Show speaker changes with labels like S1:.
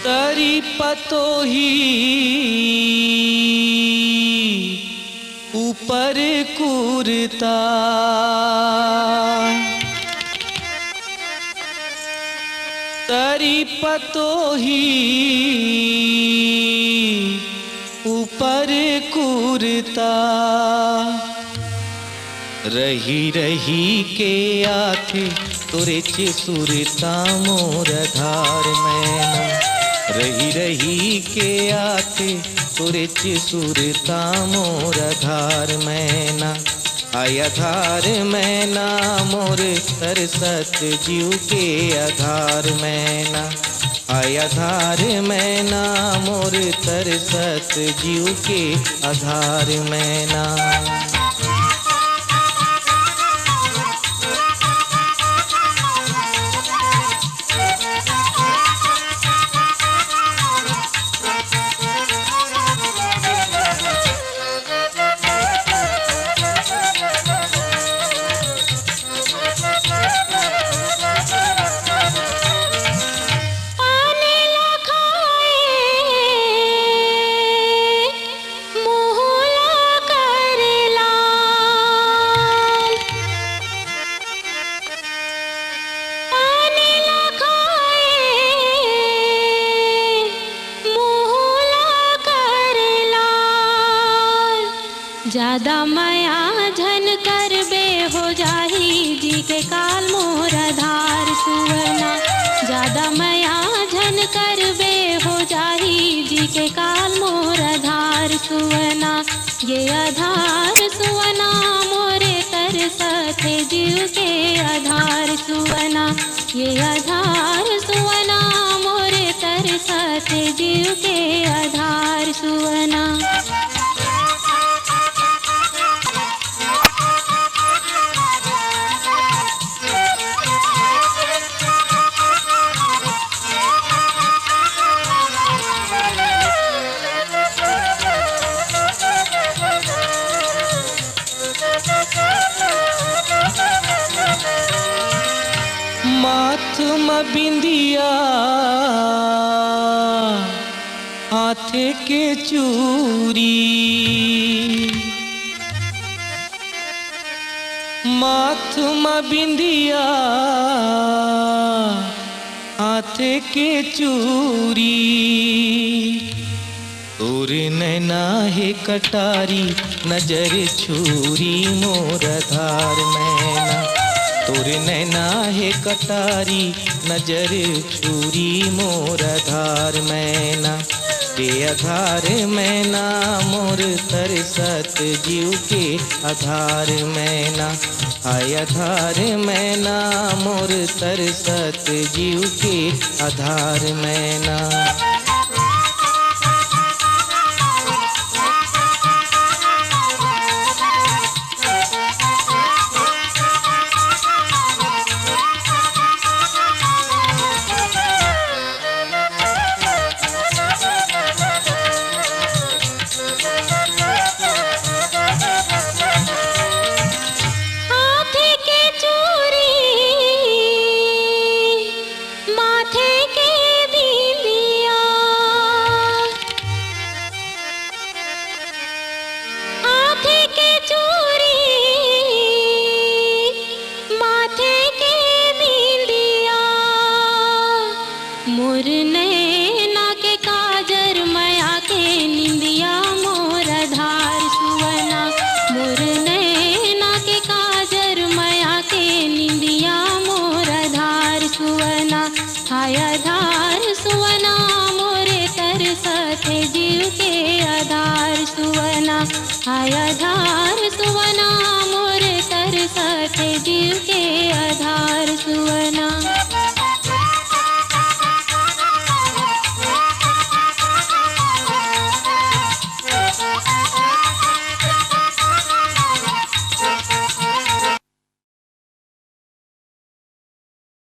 S1: तरी पतोही ऊपर कूरता, तरी पतोही ऊपर कूरता। रही रही के आथे तुरे सुरता मोर धार मैना, रही रही के आथे तुरे सुरता मोर धार मैना। आया धार मैना मोर तरसत जीव के आधार मैना, आया धार मैना मोर तरसत जीव के आधार मैना।
S2: ज्यादा माया झन कर बे हो जाही जी के काल मोर धार सुवना। ज्यादा माया झन कर बे हो जाही जी के काल मोर धार सुवना। ये आधार सुवना मोरे तरसत जीव के आधार सुवना, ये आधार सुवना मोरे तरसत जीव के आधार सुवना।
S1: माथ में बिंदिया हाथे के चूरी, माथ में बिंदिया हाथे के चूरी। तोर नैना है कटारी नजर छुरी मोर धार मैना, तोर नैना है कटारी नजर छुरी मोर धार मैना। के आधार मैना मोर तरसत जीव के आधार मैना, आय आधार मैना मोर तरसत जीव के आधार मैना।
S2: मोर नैना के काजर माया के निंदिया मोर धार सुवना। मोर नैना के काजर माया के निंदिया मोर धार सुवना। हाय आधार सुवना मोरे तरसत जीव के आधार सुवना। हाय आधार सुवना मोरे तरसत जीव के